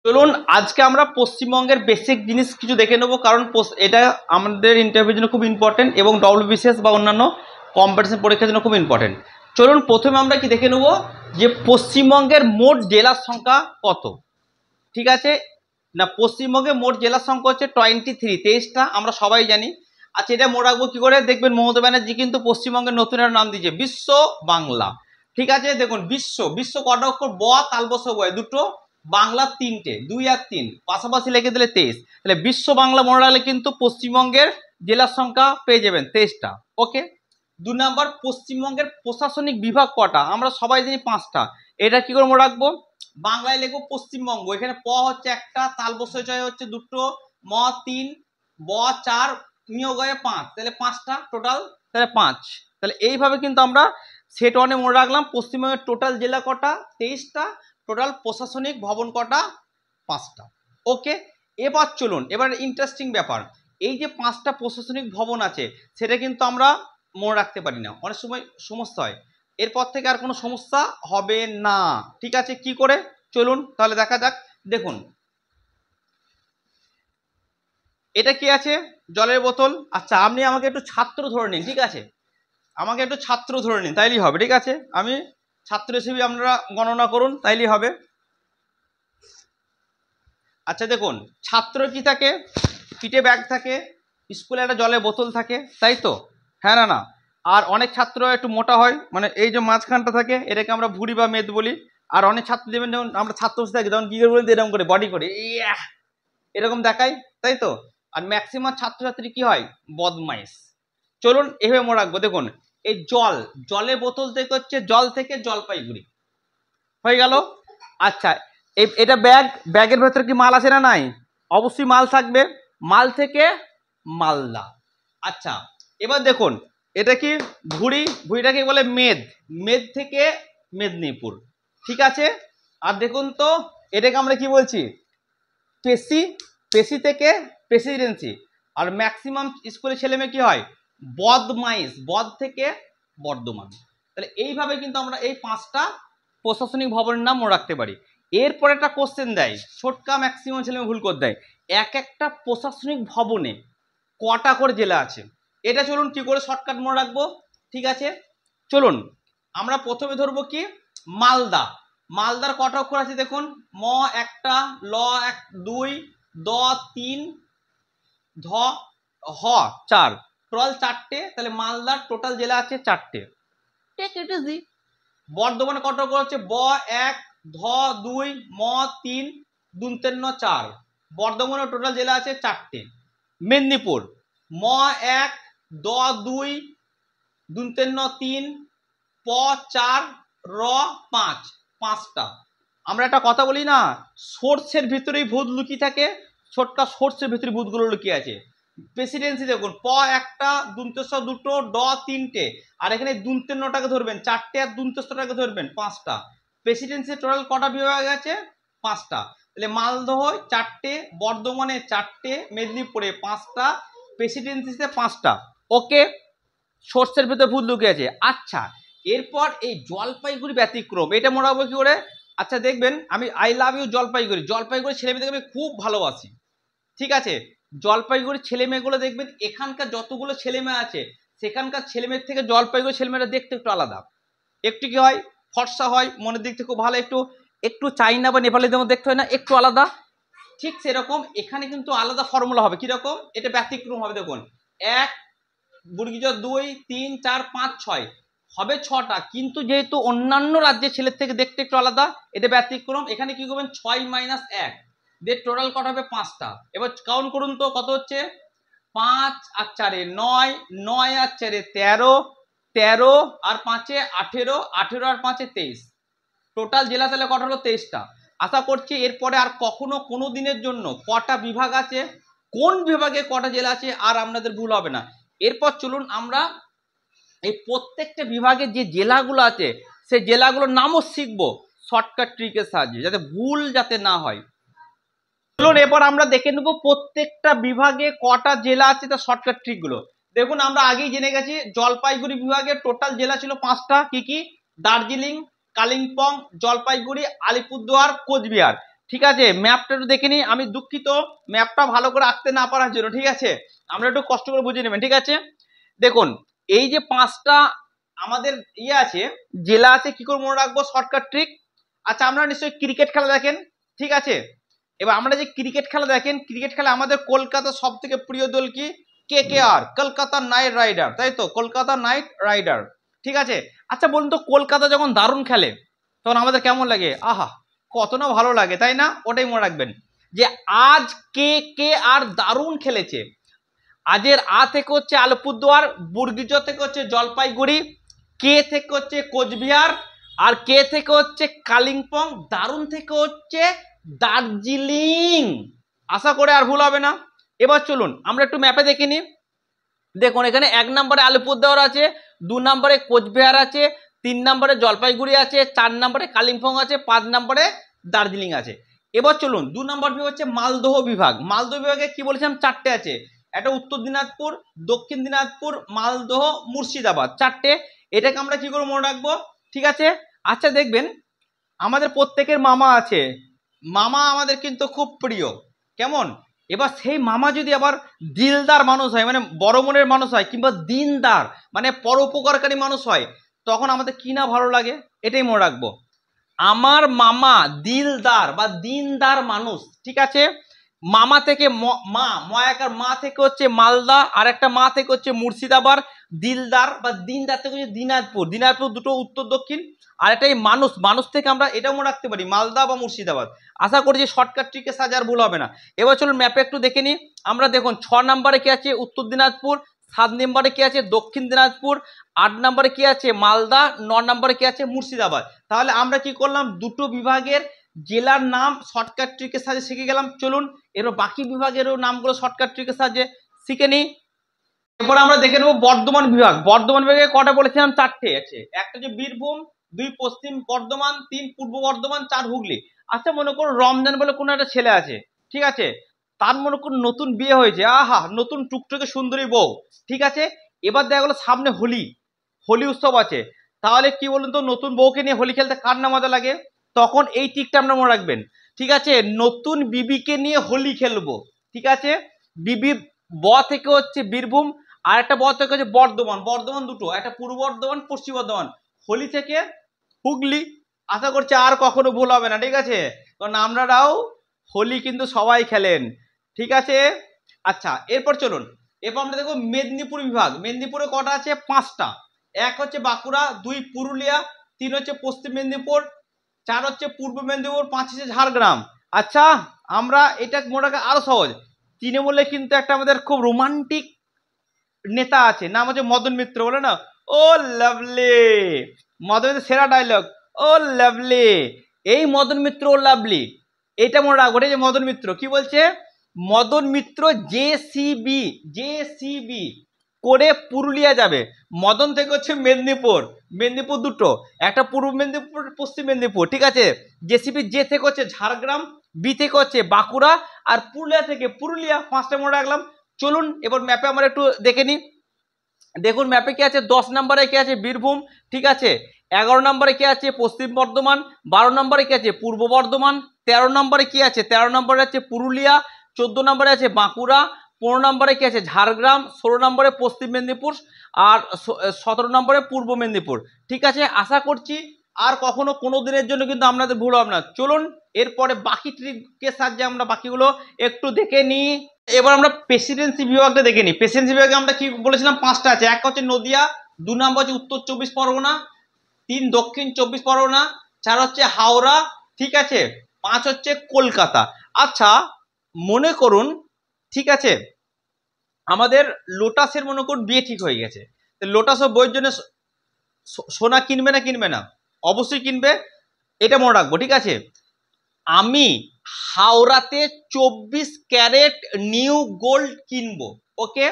চলুন আজকে আমরা পশ্চিমবঙ্গের বেসিক জিনিস কিছু দেখে নেব, কারণ এটা আমাদের ইন্টারভিউর জন্য খুব ইম্পর্টেন্ট এবং ডব্লিউবিসিএস বা অন্যান্য কম্পিটিশন পরীক্ষার জন্য খুব ইম্পর্টেন্ট। চলুন প্রথমে আমরা কি দেখে নেব যে পশ্চিমবঙ্গের মোট জেলার সংখ্যা কত। ঠিক আছে না, পশ্চিমবঙ্গের মোট জেলার সংখ্যা হচ্ছে 23টা, আমরা সবাই জানি। আচ্ছা, এটা মনে রাখবো কি করে? দেখবেন মমতা ব্যানার্জি কিন্তু পশ্চিমবঙ্গের নতুন একটা নাম দিয়েছে, বিশ্ব বাংলা। ঠিক আছে, দেখুন বিশ্ব বিশ্ব কটা অক্ষর? ব তালবস বয় দুটো, বাংলা তিনটে, 2 আর 3 পাশাপাশি লিখে দিলে 23। তাহলে বিশ্ব বাংলা মনে রাখলে কিন্তু পশ্চিমবঙ্গের জেলার সংখ্যা পেয়ে যাবেন 23টা। ওকে। 2 নম্বর, পশ্চিমবঙ্গের প্রশাসনিক বিভাগ কটা? আমরা সবাই জানি 5টা। এটা কি করে মনে রাখবো? বাংলায় লিখবো পশ্চিমবঙ্গ, এখানে প হচ্ছে একটা, তালবস্য হচ্ছে দুটো, ম 3, ব 4, নিয়োগ হয়ে 5, তাহলে 5টা টোটাল, তাহলে 5। তাহলে এইভাবে কিন্তু আমরা সেট ওয়ানে মনে রাখলাম পশ্চিমবঙ্গের টোটাল জেলা কটা? 23টা। টোটাল প্রশাসনিক ভবন কটা? 5টা। ওকে। এবার চলুন, এবার ইন্টারেস্টিং ব্যাপার, এই যে 5টা প্রশাসনিক ভবন আছে সেটা কিন্তু আমরা মনে রাখতে পারি না, অনেক সময় সমস্যা হয়। এরপর থেকে আর কোনো সমস্যা হবে না। ঠিক আছে, কি করে? চলুন তাহলে দেখা যাক। দেখুন এটা কি আছে? জলের বোতল। আচ্ছা, আপনি আমাকে একটু ছাত্র ধরে নিন। ঠিক আছে, আমাকে একটু ছাত্র ধরে নিন, তাইলেই হবে। ঠিক আছে, আমি ছাত্র হিসেবে আপনারা গণনা করুন, তাইলেই হবে। আচ্ছা দেখুন, ছাত্র কি থাকে? পিঠে ব্যাগ থাকে, স্কুলে একটা জলের বোতল থাকে, তাই তো? হ্যাঁ না না? আর অনেক ছাত্র একটু মোটা হয়, মানে এই যে মাঝখানটা থাকে এটাকে আমরা ভুঁড়ি বা মেদ বলি। আর অনেক ছাত্র দেবেন, যেমন আমরা ছাত্র থাকি তখন কি করে বলি, এরকম করে বডি করে এরকম দেখায়, তাই তো? আর ম্যাক্সিমাম ছাত্রছাত্রী কি হয়? বদমাইশ। চলুন এভাবে মনে রাখবো। দেখুন এই জলের বোতল থেকে হচ্ছে জল থেকে জলপাইগুড়ি হয়ে গেল। আচ্ছা, এটা ব্যাগের ভেতরে কি মাল আছে না নাই? অবশ্যই মাল থাকবে। মাল থেকে মালদা। আচ্ছা, এবার দেখুন এটা কি? ভুঁড়িটাকে বলে মেদ, মেদ থেকে মেদিনীপুর। ঠিক আছে। আর দেখুন তো এটাকে আমরা কি বলছি? পেশি, পেশি থেকে প্রেসিডেন্সি। আর ম্যাক্সিমাম স্কুলে ছেলে মেয়ে কি হয়? বদমাইশ, বদ থেকে বর্ধমান। তাহলে এইভাবে কিন্তু আমরা এই 5টা প্রশাসনিক ভবনের নাম মনে রাখতে পারি। এরপরে একটা কোশ্চেন দেয়, ছোটকা ম্যাক্সিমাম ছেলে ভুল করে দেয়, এক একটা প্রশাসনিক ভবনে কটা করে জেলা আছে? এটা চলুন কি করে শর্টকাট মনে রাখবো। ঠিক আছে, চলুন আমরা প্রথমে ধরবো কি? মালদা। মালদার কটা অক্ষর আছে দেখুন? ম একটা, ল 2, দ 3, ধ হ 4, টোটাল 4টে। তাহলে মালদার টোটাল জেলা আছে 4টে। Take it easy. বর্ধমানে কটা অক্ষর আছে? ব 1, ধ 2, ম 3, দুন 3 4। বর্ধমানের টোটাল জেলা আছে 4টে। মেদিনীপুর ম 1, দ 2, দুন 3 3, প 4, র 5, 5টা। আমরা একটা কথা বলি না, সোর্সের ভিতরেই ভূত লুকিয়ে থাকে। ছোটকা সোর্সের ভিতরে ভূতগুলো লুকিয়ে আছে। প্রেসিডেন্সি দেখুন, প একটা, দুনতেস্ব দুটো, ড 3টে। আর এখানে দুনতে 9টাকে ধরবেন 4টে, আর দুনতেস্বটাকে ধরবেন 5টা। প্রেসিডেন্সি টোটাল কটা বিভাগ আছে? 5টা। তাহলে মালদহ 4টে, বর্ধমানে 4টে, মেদিনীপুরে 5টা, প্রেসিডেন্সিতে 5টা। ওকে, সোর্সের ভিতরে ভূত লুকিয়ে আছে। আচ্ছা, এরপর এই জলপাইগুড়ি ব্যতিক্রম, এটা মনে রাখবো কি করে? আচ্ছা দেখবেন, আমি I love you Jalpaiguri, Jalpaiguri ছেলে মেয়েদেরকে আমি খুব ভালোবাসি। ঠিক আছে, জলপাইগুড়ির ছেলে মেয়েগুলো দেখবেন, এখানকার যতগুলো ছেলে মেয়ে আছে সেখানকার ছেলে মেয়ের থেকে জলপাইগুড়ির ছেলে মেয়েরা দেখতে একটু আলাদা। একটু কি হয়? ফর্সা হয়, মনের দিক থেকে খুব ভালো, একটু একটু চাইনা বা নেপালিদের মধ্যে দেখতে হয় না, একটু আলাদা। ঠিক সেরকম এখানে কিন্তু আলাদা ফর্মুলা হবে। কিরকম? এটা ব্যতিক্রম হবে। দেখুন 1 বর্গীজ 2 3 4 5 6 হবে 6টা, কিন্তু যেহেতু অন্যান্য রাজ্যের ছেলের থেকে দেখতে একটু আলাদা, এটা ব্যতিক্রম। এখানে কি করবেন? 6 - 1 দিয়ে টোটাল কত হবে? 5টা। এবার কাউন্ট করুন তো কত হচ্ছে? 5 আর 4 9, 9 আর 4 13, 13 আর 5 18, 18 আর 5 23। টোটাল জেলা তাহলে কটা হলো? 23টা। আশা করছি এরপরে আর কখনো কোনো দিনের জন্য কটা বিভাগ আছে, কোন বিভাগে কটা জেলা আছে আর আপনাদের ভুল হবে না। এরপর চলুন আমরা এই প্রত্যেকটা বিভাগের যে জেলাগুলো আছে সেই জেলাগুলোর নামও শিখবো শর্টকাট ট্রিকের সাহায্যে, যাতে ভুল যাতে না হয়। চলুন এবার আমরা দেখে নেব প্রত্যেকটা বিভাগে কটা জেলা আছে তার শর্টকাট ট্রিকগুলো। দেখুন আমরা আগেই জেনে গেছি জলপাইগুড়ি বিভাগের টোটাল জেলা ছিল 5টা। কি কি? দার্জিলিং, কালিম্পং, জলপাইগুড়ি, আলিপুরদুয়ার, কোচবিহার। ঠিক আছে, ম্যাপটা একটু দেখে নিই। আমি দুঃখিত ম্যাপটা ভালো করে আঁকতে না পারার জন্য, ঠিক আছে, আমরা একটু কষ্ট করে বুঝে নেবেন। ঠিক আছে, দেখুন এই যে 5টা আমাদের আছে, জেলা আছে, কি করে মনে রাখবো, শর্টকাট ট্রিক। আচ্ছা, আমরা নিশ্চয়ই ক্রিকেট খেলা দেখেন, ঠিক আছে, এবার আমরা যে ক্রিকেট খেলা দেখেন, ক্রিকেট খেলা আমাদের কলকাতার সব থেকে প্রিয় দল কি, KKR, কলকাতা নাইট রাইডার, তাই তো, কলকাতা নাইট রাইডার। ঠিক আছে, আচ্ছা বলুন তো, কলকাতা যখন দারুণ খেলে তখন আমাদের কেমন লাগে, আহা কত না ভালো লাগে, তাই না? ওটাই মনে রাখবেন যে আজ KKR দারুণ খেলেছে। আজের থেকে হচ্ছে আলিপুরদুয়ার, বুর্গিজ থেকে হচ্ছে জলপাইগুড়ি, কে থেকে হচ্ছে কোচবিহার, আর কে থেকে হচ্ছে কালিম্পং, দারুণ থেকে হচ্ছে দার্জিলিং। আশা করে আর ভুল হবে না। এবার চলুন আমরা একটু ম্যাপে দেখে নিই। দেখুন এখানে 1 নম্বরে আলিপুরদুয়ার আছে, 2 নম্বরে কোচবিহার আছে, 3 নম্বরে জলপাইগুড়ি আছে, 4 নম্বরে কালিম্পং আছে, 5 নম্বরে দার্জিলিং আছে। এবার চলুন 2 নম্বর বিভাগ হচ্ছে মালদহ বিভাগ। মালদহ বিভাগে কি বলেছিলাম, 4টে আছে, একটা উত্তর দিনাজপুর, দক্ষিণ দিনাজপুর, মালদহ, মুর্শিদাবাদ, 4টে। এটাকে আমরা কি করে মনে রাখবো, ঠিক আছে। আচ্ছা দেখবেন আমাদের প্রত্যেকের মামা আছে, মামা আমাদের কিন্তু খুব প্রিয়, কেমন, এবার সেই মামা যদি আবার দিলদার মানুষ হয়, মানে বড় মনের মানুষ হয়, কিংবা দিনদার মানে পরোপকারী মানুষ হয়, তখন আমাদের কি না ভালো লাগে, এটাই মনে রাখবো। আমার মামা দিলদার বা দিনদার মানুষ, ঠিক আছে। মামা থেকে মা, ময়াকার মা থেকে হচ্ছে মালদা, আর একটা মা থেকে হচ্ছে মুর্শিদাবাদ। দিলদার বা দিনদার থেকে হচ্ছে দিনাজপুর, দিনাজপুর দুটো উত্তর দক্ষিণ। আর এটাই মানুষ, মানুষ থেকে আমরা এটাও মনে রাখতে পারি মালদা বা মুর্শিদাবাদ। আশা করি যে শর্টকাট ট্রিকে সাজার ভুল হবে না। এবার চলুন ম্যাপে একটু দেখে নিই। আমরা দেখুন 6 নম্বরে কি আছে, উত্তর দিনাজপুর, 7 নম্বরে কি আছে, দক্ষিণ দিনাজপুর, 8 নম্বরে কি আছে, মালদা, 9 নম্বরে কি আছে, মুর্শিদাবাদ। তাহলে আমরা কি করলাম, দুটো বিভাগের জেলার নাম শর্টকাট ট্রিকের সাহায্যে শিখে গেলাম। চলুন এবার বাকি বিভাগেরও নামগুলো শর্টকাট ট্রিকের সাহায্যে শিখে নিই। এরপর আমরা দেখে নেবো বর্ধমান বিভাগ। বর্ধমান বিভাগে কটা বলেছিলাম, 4টে আছে, একটা হচ্ছে বীরভূম, 2 পশ্চিম বর্ধমান, 3 পূর্ব বর্ধমান, 4 হুগলি। আচ্ছা মনে করুন রমজান বলে কোনো একটা ছেলে আছে, ঠিক আছে, তার মনে করুন নতুন বিয়ে হয়েছে, আহা নতুন টুকটুকে সুন্দরী বউ, ঠিক আছে। এবার দেখা গেলো সামনে হোলি, হোলি উৎসব আছে, তাহলে কি বলুন তো, নতুন বউকে নিয়ে হোলি খেলতে কার না মজা লাগে, তখন এই টিকটা আমরা মনে রাখবেন, ঠিক আছে। নতুন বিবিকে নিয়ে হোলি খেলবো, ঠিক আছে। বিবি ব থেকে হচ্ছে বীরভূম, আর একটা ব থেকে হচ্ছে বর্ধমান, বর্ধমান দুটো, একটা পূর্ব বর্ধমান, পশ্চিম বর্ধমান, হোলি থেকে হুগলি। আশা করছি আর কখনো ভুল হবে না, ঠিক আছে, কারণ আমরাও হোলি কিন্তু সবাই খেলেন, ঠিক আছে। আচ্ছা এরপর চলুন, এরপর আমরা দেখবো মেদিনীপুর বিভাগ। মেদিনীপুরে কটা আছে, 5টা। 1 হচ্ছে বাঁকুড়া, 2 পুরুলিয়া, 3 হচ্ছে পশ্চিম মেদিনীপুর, 4 হচ্ছে পূর্ব মেদিনীপুর, 5 হচ্ছে ঝাড়গ্রাম। আচ্ছা আমরা এটা মনে রাখা আরো সহজ, তৃণমূলে কিন্তু একটা আমাদের খুব রোমান্টিক নেতা আছে, নাম হচ্ছে মদন মিত্র, বলে না, ও লাভলি, মদন মিত্র সেরা ডায়লগ, ও লাভলি, এই মদন মিত্র ও লাভলি, এটা মনে রাখবো। এই যে মদন মিত্র কি বলছে, মদন মিত্র জেসিবি, জেসিবি করে পুরুলিয়া যাবে। মদন থেকে হচ্ছে মেদিনীপুর, মেদিনীপুর দুটো, একটা পূর্ব মেদিনীপুর, পশ্চিম মেদিনীপুর, ঠিক আছে। জেসিবি জে থেকে হচ্ছে ঝাড়গ্রাম, বি থেকে হচ্ছে বাঁকুড়া, আর পুরুলিয়া থেকে পুরুলিয়া, 5টা মনে রাখলাম। চলুন এবার ম্যাপে আমরা একটু দেখে নিই। দেখুন ম্যাপে কি আছে, 10 নম্বরে কি আছে, বীরভূম, ঠিক আছে। 11 নম্বরে কি আছে, পশ্চিম বর্ধমান, 12 নম্বরে কি আছে, পূর্ব বর্ধমান, 13 নম্বরে কি আছে, 13 নম্বরে আছে পুরুলিয়া, 14 নম্বরে আছে বাঁকুড়া, 15 নম্বরে কি আছে, ঝাড়গ্রাম, 16 নম্বরে পশ্চিম মেদিনীপুর, আর 17 নম্বরে পূর্ব মেদিনীপুর, ঠিক আছে। আশা করছি আর কখনো কোনো দিনের জন্য কিন্তু আপনাদের ভুল হবে না। চলুন এরপরে বাকি ট্রিকের সাহায্যে আমরা বাকিগুলো একটু দেখে নিই। এবার আমরা প্রেসিডেন্সি বিভাগটা দেখে নিই। প্রেসিডেন্সি বিভাগে আমরা কি বলেছিলাম, 5টা আছে। 1 হচ্ছে নদিয়া, 2 নম্বর হচ্ছে উত্তর 24 পরগনা, 3 দক্ষিণ 24 পরগনা, 4 হচ্ছে হাওড়া, ঠিক আছে, 5 হচ্ছে কলকাতা। আচ্ছা মনে করুন, ঠিক আছে, আমাদের লোটাসের মনে করুন বিয়ে ঠিক হয়ে গেছে, লোটাসও বইয়ের জন্য সোনা কিনবে না, কিনবে না, অবশ্যই কিনবে, এটা মনে রাখবো, ঠিক আছে। আমি হাওড়াতে 24 ক্যারেট নিউ গোল্ড কিনবো, ওকে।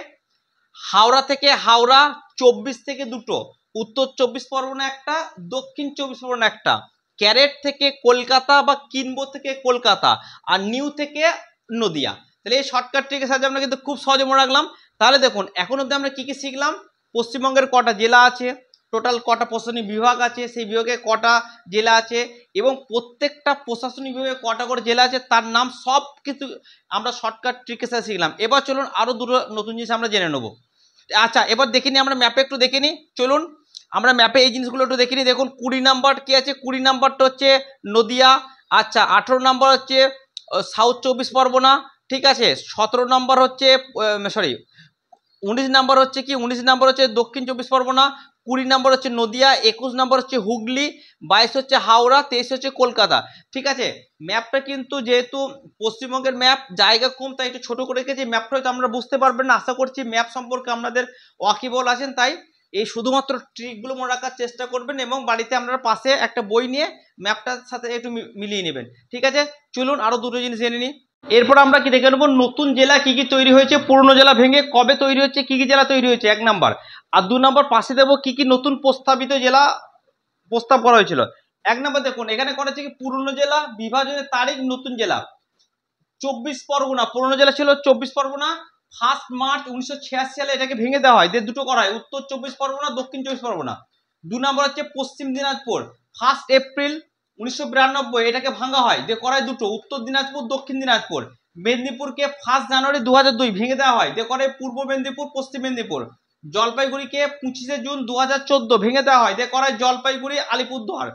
হাওড়া থেকে হাওড়া, 24 থেকে দুটো, উত্তর 24 পরগনা একটা, দক্ষিণ 24 পরগনা একটা, ক্যারেট থেকে কলকাতা বা কিনবো থেকে কলকাতা, আর নিউ থেকে নদিয়া। তাহলে এই শর্টকাট ট্রিকের সাহায্যে আমরা কিন্তু খুব সহজে মনে রাখলাম। তাহলে দেখুন এখন অব্দি আমরা কি কি শিখলাম, পশ্চিমবঙ্গের কটা জেলা আছে, টোটাল কটা প্রশাসনিক বিভাগ আছে, সেই বিভাগে কটা জেলা আছে, এবং প্রত্যেকটা প্রশাসনিক বিভাগে কটা করে জেলা আছে তার নাম সব কিছু আমরা শর্টকাট ট্রিকের সাথে শিখলাম। এবার চলুন আরও দুটো নতুন জিনিস আমরা জেনে নেব। আচ্ছা, এবার দেখে নিই আমরা ম্যাপে, একটু দেখে নিই। চলুন আমরা ম্যাপে এই জিনিসগুলো একটু দেখে নিই। দেখুন 20 নাম্বার কি আছে, 20 নাম্বারটা হচ্ছে নদিয়া। আচ্ছা, 18 নাম্বার হচ্ছে সাউথ 24 পরগনা, ঠিক আছে। 17 নাম্বার হচ্ছে 19 নাম্বার হচ্ছে কি, 19 নাম্বার হচ্ছে দক্ষিণ 24 পরগনা, 20 নাম্বার হচ্ছে নদিয়া, 21 নাম্বার হচ্ছে হুগলি, 22 হচ্ছে হাওড়া, 23 হচ্ছে কলকাতা, ঠিক আছে। ম্যাপটা কিন্তু যেহেতু পশ্চিমবঙ্গের ম্যাপ, জায়গা কম, তাই একটু ছোট করে রেখেছি। ম্যাপটা হয়তো আমরা বুঝতে পারবেন না, আশা করছি ম্যাপ সম্পর্কে আপনাদের ওয়াকিবল আছেন, তাই এই শুধুমাত্র ট্রিকগুলো মনে রাখার চেষ্টা করবেন এবং বাড়িতে আপনারা পাশে একটা বই নিয়ে ম্যাপটার সাথে একটু মিলিয়ে নেবেন, ঠিক আছে। চলুন আরও দুটো জিনিস জেনে নিই। এরপর আমরা কি দেখে নেবো, নতুন জেলা কি কি তৈরি হয়েছে, পুরনো জেলা ভেঙে কবে তৈরি হচ্ছে, কি কি জেলা তৈরি হয়েছে, 1 নাম্বার। আর 2 নাম্বার পাশে দেবো কি কি নতুন প্রস্তাবিত জেলা প্রস্তাব করা হয়েছিল। 1 নাম্বার দেখুন এখানে করা হচ্ছে কি, পুরনো জেলা বিভাজনের তারিখ, নতুন জেলা 24 পরগনা, পুরনো জেলা ছিল 24 পরগনা। 1 মার্চ 1986 সালে এটাকে ভেঙে দেওয়া হয়, দুটো করা হয়, উত্তর 24 পরগনা, দক্ষিণ 24 পরগনা। 2 নম্বর হচ্ছে পশ্চিম দিনাজপুর, 1 এপ্রিল 1992 এটাকে ভাঙা হয়, দিয়ে করা হয় দুটো, উত্তর দিনাজপুর, দক্ষিণ দিনাজপুর। মেদিনীপুরকে 1 জানুয়ারি 2002 ভেঙে দেওয়া হয়, দিয়ে করে পূর্ব মেদিনীপুর, পশ্চিম মেদিনীপুর। জলপাইগুড়িকে 25 জুন 2014 ভেঙে দেওয়া হয়, দিয়ে করা হয় জলপাইগুড়ি, আলিপুরদুয়ার।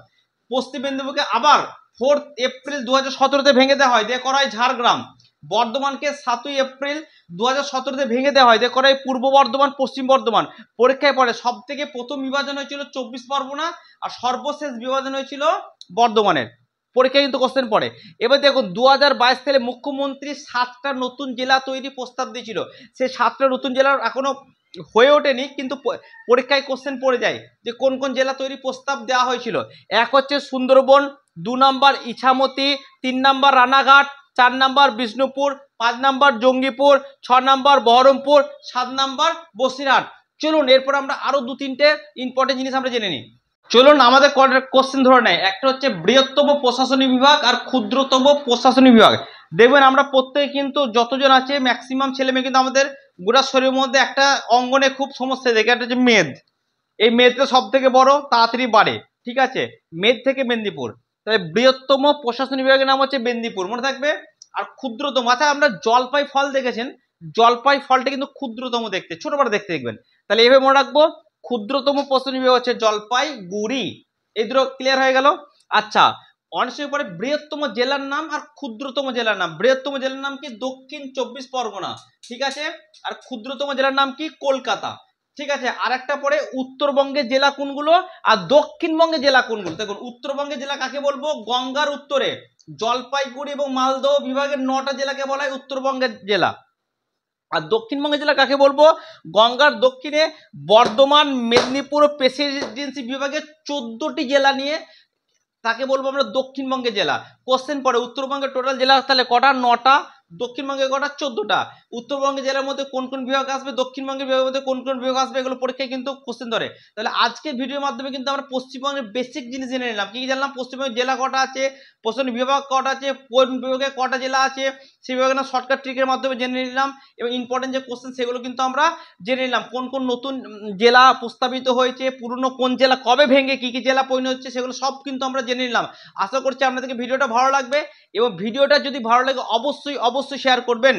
পশ্চিম মেদিনীপুরকে আবার 4 এপ্রিল 2017 ভেঙে দেওয়া হয়, দিয়ে করা হয় ঝাড়গ্রাম। বর্ধমানকে 7 এপ্রিল 2017 ভেঙে দেওয়া হয়, দিয়ে করা হয় পূর্ব বর্ধমান, পশ্চিম বর্ধমান। পরীক্ষায় পড়ে সব থেকে প্রথম বিভাজন হয়েছিল 24 পরগনা, আর সর্বশেষ বিভাজন হয়েছিল বর্ধমানের। পরীক্ষায় কিন্তু কোশ্চেন পড়ে। এবার দেখুন 2022 সালে মুখ্যমন্ত্রী 7টা নতুন জেলা তৈরি প্রস্তাব দিয়েছিল, সেই 7টা নতুন জেলার এখনো হয়ে ওঠেনি, কিন্তু পরীক্ষায় কোশ্চেন পড়ে যায় যে কোন কোন জেলা তৈরি প্রস্তাব দেওয়া হয়েছিল। 1 হচ্ছে Sundarban, 2 number Ichamati, 3 number Ranaghat, 4 number Bishnupur, 5 number Jangipur, 6 number Baharampur, 7 number Basirhat. চলুন এরপর আমরা আরো 2-3টে ইম্পর্টেন্ট জিনিস আমরা জেনে নিই। চলুন আমাদের কোশ্চেন ধরে নেয়, একটা হচ্ছে বৃহত্তম প্রশাসনিক বিভাগ আর ক্ষুদ্রতম প্রশাসনিক বিভাগ। দেখবেন আমরা প্রত্যেকে কিন্তু যতজন আছে ম্যাক্সিমাম ছেলে মেয়ে কিন্তু আমাদের গোটা শরীরের মধ্যে একটা অঙ্গনে খুব সমস্যা দেখে, একটা হচ্ছে মেদ। এই মেদটা সব থেকে বড়, তাড়াতাড়ি বাড়ে, ঠিক আছে। মেদ থেকে মেদিনীপুর, তাহলে বৃহত্তম প্রশাসনিক বিভাগের নাম হচ্ছে মেদিনীপুর, মনে থাকবে। আর ক্ষুদ্রতম, আচ্ছা আমরা জলপাই ফল দেখেছেন, জলপাই ফলটা কিন্তু ক্ষুদ্রতম দেখতে, ছোট বড় দেখতে দেখবেন, তাহলে এভাবে মনে রাখবো ক্ষুদ্রতম প্রশাসনিক বিভাগ হচ্ছে জলপাইগুড়ি। এই দুটো ক্লিয়ার হয়ে গেল। আচ্ছা, অনেক সময় পরে বৃহত্তম জেলার নাম আর ক্ষুদ্রতম জেলার নাম, বৃহত্তম জেলার নাম কি দক্ষিণ 24 পরগনা, ঠিক আছে। আর ক্ষুদ্রতম জেলার নাম কি কলকাতা, ঠিক আছে। আর একটা পরে উত্তরবঙ্গের জেলা কোনগুলো আর দক্ষিণবঙ্গের জেলা কোনগুলো। দেখুন উত্তরবঙ্গের জেলা কাকে বলবো, গঙ্গার উত্তরে জলপাইগুড়ি এবং মালদহ বিভাগের 9টা জেলাকে বলা হয় উত্তরবঙ্গের জেলা। আর দক্ষিণবঙ্গের জেলা কাকে বলবো, গঙ্গার দক্ষিণে বর্ধমান, মেদিনীপুর প্রেসিডেন্সি বিভাগের 14টি জেলা নিয়ে তাকে বলবো আমরা দক্ষিণবঙ্গের জেলা। কোশ্চেন পড়ে উত্তরবঙ্গের টোটাল জেলা তাহলে কটা, 9টা, দক্ষিণবঙ্গে কটা, 14টা। উত্তরবঙ্গের জেলার মধ্যে কোন কোন বিভাগ আসবে, দক্ষিণবঙ্গের বিভাগের মধ্যে কোন কোন বিভাগ আসবে, এগুলো পরীক্ষায় কিন্তু কোশ্চেন ধরে। তাহলে আজকের ভিডিওর মাধ্যমে কিন্তু আমরা পশ্চিমবঙ্গের বেসিক জিনিস জেনে নিলাম। কি কি জানলাম, পশ্চিমবঙ্গের জেলা কটা আছে, প্রশাসনিক বিভাগ কটা আছে, কোন বিভাগে কটা জেলা আছে, সেই বিভাগে না শর্টকাট ট্রিকের মাধ্যমে জেনে নিলাম। এবং ইম্পর্টেন্ট যে কোশ্চেন সেগুলো কিন্তু আমরা জেনে নিলাম, কোন কোন নতুন জেলা প্রস্তাবিত হয়েছে, পুরনো কোন জেলা কবে ভেঙে কি কি জেলা পরিণত হচ্ছে, সেগুলো সব কিন্তু আমরা জেনে নিলাম। আশা করছি আপনাদেরকে ভিডিওটা ভালো লাগবে, এবং ভিডিওটা যদি ভালো লাগে অবশ্যই শেয়ার করবেন।